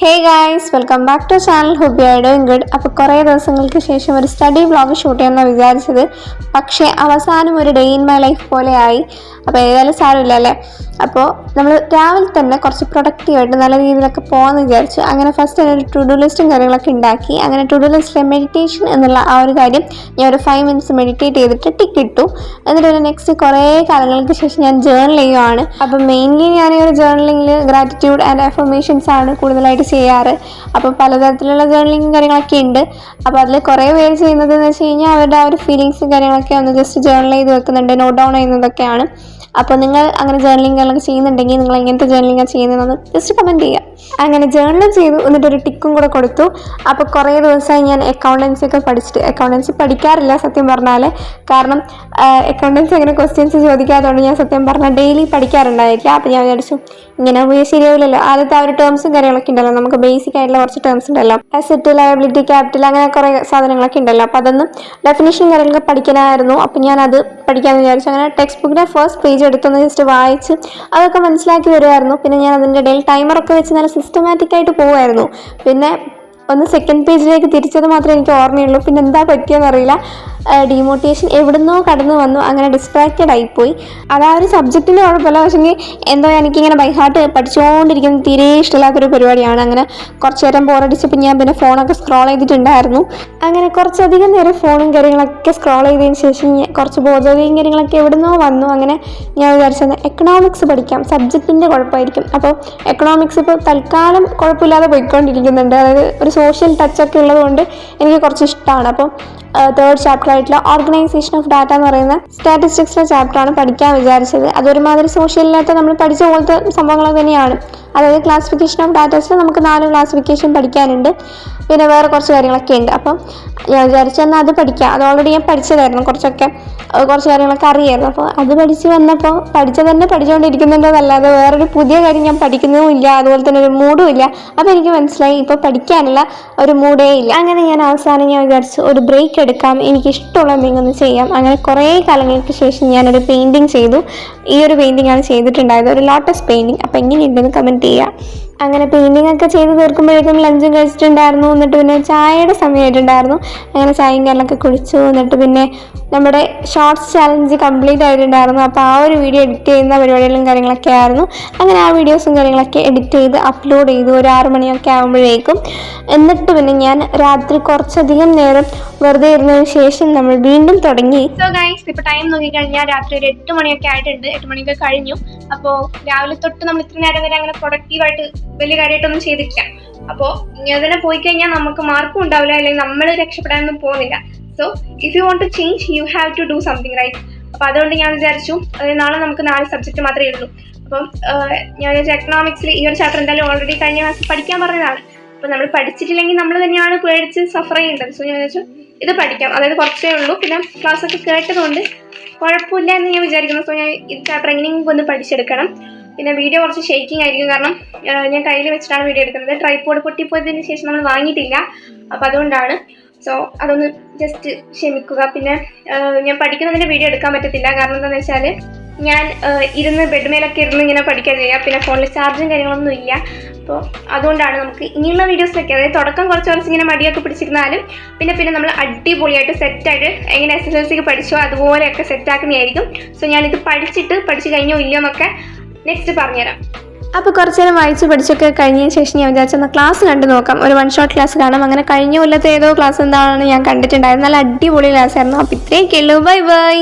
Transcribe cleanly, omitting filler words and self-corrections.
Hey guys, welcome back to channel. Hope you are doing good. അപ്പോൾ കുറേ ദിവസങ്ങൾക്ക് ശേഷം ഒരു സ്റ്റഡി വ്ളോഗ് ഷൂട്ട് ചെയ്യാമെന്നാണ് വിചാരിച്ചത്. പക്ഷേ അവസാനം ഒരു ഡേ ഇൻ മൈ ലൈഫ് പോലെ ആയി. അപ്പോൾ ഏതായാലും സാരമില്ല അല്ലേ. അപ്പോൾ നമ്മൾ രാവിലെ തന്നെ കുറച്ച് പ്രൊഡക്റ്റീവായിട്ട് നല്ല രീതിയിലൊക്കെ പോകാമെന്ന് വിചാരിച്ചു. അങ്ങനെ ഫസ്റ്റ് ഒരു ടു ഡു ലിസ്റ്റും കാര്യങ്ങളൊക്കെ ഉണ്ടാക്കി. അങ്ങനെ ടു ഡു ലിസ്റ്റിലെ മെഡിറ്റേഷൻ എന്നുള്ള ആ ഒരു കാര്യം ഞാൻ ഒരു 5 minutes മെഡിറ്റേറ്റ് ചെയ്തിട്ട് ടിക്ക് ഇട്ടു. എന്നിട്ട് ഒരു നെക്സ്റ്റ് കുറേ കാലങ്ങൾക്ക് ശേഷം ഞാൻ ജേർണൽ ചെയ്യുവാണ്. അപ്പോൾ മെയിൻലി ഞാൻ ഈ ഒരു ജേർണലിങ്ങിൽ ഗ്രാറ്റിറ്റ്യൂഡ് ആൻഡ് അഫർമേഷൻസ് ആണ് കൂടുതലായിട്ട് ചെയ്യാറ്. അപ്പോൾ പലതരത്തിലുള്ള ജേർണലിങ്ങും കാര്യങ്ങളൊക്കെ ഉണ്ട്. അപ്പോൾ അതിൽ കുറേ പേര് ചെയ്യുന്നത് എന്ന് വെച്ച് കഴിഞ്ഞാൽ അവരുടെ ആ ഒരു ഫീലിങ്സും കാര്യങ്ങളൊക്കെ ഒന്ന് ജസ്റ്റ് ജേർണൽ ചെയ്ത് വെക്കുന്നുണ്ട്, നോട്ട് ഡൗൺ ചെയ്യുന്നതൊക്കെയാണ്. അപ്പോൾ നിങ്ങൾ അങ്ങനെ ജേർണലിംഗ് കാര്യങ്ങളൊക്കെ ചെയ്യുന്നുണ്ടെങ്കിൽ നിങ്ങൾ എങ്ങനത്തെ ജേർണലിംഗാണ് ചെയ്യുന്നതെന്ന് ജസ്റ്റ് കമൻറ്റ് ചെയ്യുക. അങ്ങനെ ജേർണൽ ചെയ്തു, എന്നിട്ടൊരു ടിക്കും കൂടെ കൊടുത്തു. അപ്പോൾ കുറേ ദിവസമായി ഞാൻ അക്കൗണ്ടൻസി ഒക്കെ പഠിച്ചിട്ട്, അക്കൗണ്ടൻസി പഠിക്കാറില്ല സത്യം പറഞ്ഞാൽ, കാരണം അക്കൗണ്ടൻസി അങ്ങനെ ക്വസ്റ്റ്യൻസ് ചോദിക്കാത്തതുകൊണ്ട് ഞാൻ സത്യം പറഞ്ഞാൽ ഡെയിലി പഠിക്കാറുണ്ടായിരിക്കില്ല. അപ്പോൾ ഞാൻ വിചാരിച്ചു ഇങ്ങനെ പോയി ശരിയാവില്ലല്ലോ. ആദ്യത്തെ ആ ഒരു ടേംസും കാര്യങ്ങളൊക്കെ ഉണ്ടല്ലോ, നമുക്ക് ബേസിക് ആയിട്ടുള്ള കുറച്ച് ടേംസ് ഉണ്ടല്ലോ, അസറ്റ്, ലയബിലിറ്റി, ക്യാപിറ്റൽ, അങ്ങനെ കുറേ സാധനങ്ങളൊക്കെ ഉണ്ടല്ലോ. അപ്പോൾ അതൊന്നും ഡെഫിനേഷൻ കാര്യങ്ങളൊക്കെ പഠിക്കാനായിരുന്നു. അപ്പോൾ ഞാനത് പഠിക്കാമെന്ന് വിചാരിച്ചു. അങ്ങനെ ടെക്സ്റ്റ് ബുക്കിൻ്റെ ഫസ്റ്റ് പേജ് എടുത്തൊന്ന് ജസ്റ്റ് വായിച്ച് അതൊക്കെ മനസ്സിലാക്കി വരുമായിരുന്നു. പിന്നെ ഞാൻ അതിൻ്റെ ഇടയിൽ ടൈമറൊക്കെ വെച്ച് നല്ല സിസ്റ്റമാറ്റിക് ആയിട്ട് പോകുമായിരുന്നു. പിന്നെ ഒന്ന് സെക്കൻഡ് പേജിലേക്ക് തിരിച്ചത് മാത്രമേ എനിക്ക് ഓർമ്മയുള്ളൂ. പിന്നെ എന്താ പറ്റിയെന്ന് അറിയില്ല, ഡിമോട്ടിവേഷൻ എവിടുന്നോ കടന്നു വന്നു, അങ്ങനെ ഡിസ്ട്രാക്റ്റഡ് ആയിപ്പോയി. അത് ആ ഒരു സബ്ജക്റ്റിൻ്റെ കുഴപ്പമില്ല, പക്ഷേ എന്തോ എനിക്കിങ്ങനെ ബൈ ഹാർട്ട് പഠിച്ചുകൊണ്ടിരിക്കുന്നത് തീരെ ഇഷ്ടമില്ലാത്തൊരു പരിപാടിയാണ്. അങ്ങനെ കുറച്ച് നേരം ബോറടിച്ചപ്പോൾ ഞാൻ പിന്നെ ഫോണൊക്കെ സ്ക്രോൾ ചെയ്തിട്ടുണ്ടായിരുന്നു. അങ്ങനെ കുറച്ചധികം നേരം ഫോണും കാര്യങ്ങളൊക്കെ സ്ക്രോൾ ചെയ്തതിന് ശേഷം കുറച്ച് ബോധവും കാര്യങ്ങളൊക്കെ എവിടുന്നോ വന്നു. അങ്ങനെ ഞാൻ വിചാരിച്ചത് എക്കണോമിക്സ് പഠിക്കാം, സബ്ജക്റ്റിൻ്റെ കുഴപ്പമായിരിക്കും. അപ്പോൾ എക്കണോമിക്സ് ഇപ്പോൾ തൽക്കാലം കുഴപ്പമില്ലാതെ പോയിക്കൊണ്ടിരിക്കുന്നുണ്ട്. അതായത് ഒരു സോഷ്യൽ ടച്ചൊക്കെ ഉള്ളതുകൊണ്ട് എനിക്ക് കുറച്ച് ഇഷ്ടമാണ്. അപ്പോൾ തേർഡ് ചാപ്റ്റർ ആയിട്ടുള്ള ഓർഗനൈസേഷൻ ഓഫ് ഡാറ്റ എന്ന് പറയുന്ന സ്റ്റാറ്റിസ്റ്റിക്സിലെ ചാപ്റ്ററാണ് പഠിക്കാൻ വിചാരിച്ചത്. അതൊരുമാതിരി സോഷ്യലിനകത്ത് നമ്മൾ പഠിച്ച പോലത്തെ സംഭവങ്ങൾ തന്നെയാണ്. അതായത് ക്ലാസിഫിക്കേഷൻ ഓഫ് ഡാറ്റാസിൽ നമുക്ക് 4 ക്ലാസിഫിക്കേഷൻ പഠിക്കാനുണ്ട്, പിന്നെ വേറെ കുറച്ച് കാര്യങ്ങളൊക്കെ ഉണ്ട്. അപ്പം ഞാൻ വിചാരിച്ചു എന്നാൽ അത് പഠിക്കാം. അത് ഓൾറെഡി ഞാൻ പഠിച്ചതായിരുന്നു, കുറച്ച് കാര്യങ്ങളൊക്കെ അറിയായിരുന്നു. അപ്പോൾ അത് പഠിച്ച് വന്നപ്പോൾ പഠിച്ചത് തന്നെ പഠിച്ചുകൊണ്ടിരിക്കുന്നുണ്ടോന്നല്ലാതെ വേറൊരു പുതിയ കാര്യം ഞാൻ പഠിക്കുന്നതും ഇല്ല, അതുപോലെ തന്നെ ഒരു മൂഡും ഇല്ല. അപ്പോൾ എനിക്ക് മനസ്സിലായി ഇപ്പോൾ പഠിക്കാനുള്ള ഒരു മൂഡേ ഇല്ല. അങ്ങനെ ഞാൻ അവസാനം ഞാൻ വിചാരിച്ചു ഒരു ബ്രേക്ക് എടുക്കാം, എനിക്കിഷ്ടമുള്ള എന്തെങ്കിലും ഒന്ന് ചെയ്യാം. അങ്ങനെ കുറേ കാലങ്ങൾക്ക് ശേഷം ഞാനൊരു പെയിൻറ്റിങ് ചെയ്തു. ഈ ഒരു പെയിൻറ്റിംഗ് ആണ് ചെയ്തിട്ടുണ്ടായത്, ഒരു ലോട്ടസ് പെയിൻറ്റിങ്. അപ്പോൾ എങ്ങനെയുണ്ടെന്ന് കമൻറ്റ് ചെയ്യുക. അങ്ങനെ പെയിൻറ്റിംഗ് ഒക്കെ ചെയ്ത് തീർക്കുമ്പോഴേക്കും ലഞ്ചും കഴിച്ചിട്ടുണ്ടായിരുന്നു. എന്നിട്ട് പിന്നെ ചായയുടെ സമയമായിട്ടുണ്ടായിരുന്നു. അങ്ങനെ ചായയും കാര്യങ്ങളൊക്കെ കുടിച്ചു. എന്നിട്ട് പിന്നെ നമ്മുടെ ഷോർട്സ് ചാലഞ്ച് കംപ്ലീറ്റ് ആയിട്ടുണ്ടായിരുന്നു. അപ്പോൾ ആ ഒരു വീഡിയോ എഡിറ്റ് ചെയ്യുന്ന പരിപാടികളും കാര്യങ്ങളൊക്കെ ആയിരുന്നു. അങ്ങനെ ആ വീഡിയോസും കാര്യങ്ങളൊക്കെ എഡിറ്റ് ചെയ്ത് അപ്ലോഡ് ചെയ്തു ഒരു 6 മണിയൊക്കെ ആകുമ്പോഴേക്കും. എന്നിട്ട് പിന്നെ ഞാൻ രാത്രി കുറച്ചധികം നേരം വെറുതെ ഇരുന്നതിന് ശേഷം നമ്മൾ വീണ്ടും തുടങ്ങി. സോ ഗൈസ്, ഇപ്പോൾ ടൈം നോക്കിക്കഴിഞ്ഞാൽ രാത്രി ഒരു 8 മണിയൊക്കെ ആയിട്ടുണ്ട്. 8 മണിയൊക്കെ കഴിഞ്ഞു. അപ്പോൾ രാവിലെ തൊട്ട് നമ്മൾ ഇത്ര നേരം വരെ അങ്ങനെ പ്രൊഡക്റ്റീവായിട്ട് വലിയ കാര്യമായിട്ടൊന്നും ചെയ്തിട്ടില്ല. അപ്പോൾ ഇങ്ങനെ തന്നെ പോയി കഴിഞ്ഞാൽ നമുക്ക് മാർക്കും ഉണ്ടാവില്ല, അല്ലെങ്കിൽ നമ്മൾ രക്ഷപ്പെടാനൊന്നും പോകുന്നില്ല. So if you want to change you have to do something right. അപ്പോൾ അതുകൊണ്ട് ഞാൻ വിചാരിച്ചു നാളെ നമുക്ക് 4 സബ്ജക്റ്റ് മാത്രമേ ഉള്ളൂ. അപ്പം ഞാൻ വിചാരിച്ചു എക്കണോമിക്സിൽ ഈ ഒരു ചാപ്റ്റർ എന്തായാലും ഓൾറെഡി കഴിഞ്ഞ ക്ലാസ്സിൽ പഠിക്കാൻ പറഞ്ഞതാണ്. അപ്പോൾ നമ്മൾ പഠിച്ചിട്ടില്ലെങ്കിൽ നമ്മൾ തന്നെയാണ് പേടിച്ച് സഫർ ചെയ്യേണ്ടത്. സോ ഞാൻ വിചാരിച്ചു ഇത് പഠിക്കാം, അതായത് കുറച്ചേ ഉള്ളൂ, പിന്നെ ക്ലാസ്സൊക്കെ കേട്ടതുകൊണ്ട് കുഴപ്പമില്ല എന്ന് ഞാൻ വിചാരിക്കുന്നു. സോ ഞാൻ ഈ ചാപ്റ്റർ എങ്ങനെയെങ്കിലും ഒന്ന് പഠിച്ചെടുക്കണം. പിന്നെ വീഡിയോ കുറച്ച് ഷേക്കിംഗ് ആയിരിക്കും, കാരണം ഞാൻ കയ്യിൽ വെച്ചിട്ടാണ് വീഡിയോ എടുക്കുന്നത്. ട്രൈപോഡ് പൊട്ടിപ്പോയതിന് ശേഷം നമ്മൾ വാങ്ങിയിട്ടില്ല, അപ്പോൾ അതുകൊണ്ടാണ്. സോ അതൊന്ന് ജസ്റ്റ് ക്ഷമിക്കുക. പിന്നെ ഞാൻ പഠിക്കുന്നതിൻ്റെ വീഡിയോ എടുക്കാൻ പറ്റത്തില്ല, കാരണം എന്താണെന്ന് വെച്ചാൽ ഞാൻ ഇരുന്ന് ബെഡ്മേലൊക്കെ ഇരുന്ന് ഇങ്ങനെ പഠിക്കാൻ ചെയ്യാം. പിന്നെ ഫോണിൽ ചാർജും കാര്യങ്ങളൊന്നും ഇല്ല. അപ്പോൾ അതുകൊണ്ടാണ് നമുക്ക് ഇനിയുള്ള വീഡിയോസൊക്കെ, അതായത് തുടക്കം കുറച്ച് ഇങ്ങനെ മടിയൊക്കെ പിടിച്ചിരുന്നാലും പിന്നെ നമ്മൾ അടിപൊളിയായിട്ട് സെറ്റായിട്ട് എങ്ങനെ SSLCക്ക് പഠിച്ചോ അതുപോലെയൊക്കെ സെറ്റാക്കുന്നതായിരിക്കും. സോ ഞാനിത് പഠിച്ചു കഴിഞ്ഞോ ഇല്ലയോ എന്നൊക്കെ നെക്സ്റ്റ് പറഞ്ഞുതരാം. അപ്പോൾ കുറച്ച് നേരം വായിച്ച് പഠിച്ചൊക്കെ കഴിഞ്ഞതിന് ശേഷം ഞാൻ വിചാരിച്ചെന്നാൽ ക്ലാസ് കണ്ടു നോക്കാം, ഒരു 1 ഷോട്ട് ക്ലാസ് കാണാം. അങ്ങനെ കഴിഞ്ഞ കൊല്ലത്തെ ഏതോ ക്ലാസ് എന്താണെന്ന് ഞാൻ കണ്ടിട്ടുണ്ടായിരുന്നു, നല്ല അടിപൊളി ക്ലാസ് ആയിരുന്നു. അപ്പോൾ ഇത്രയൊക്കെ ഉള്ളൂ, ബൈ ബൈ.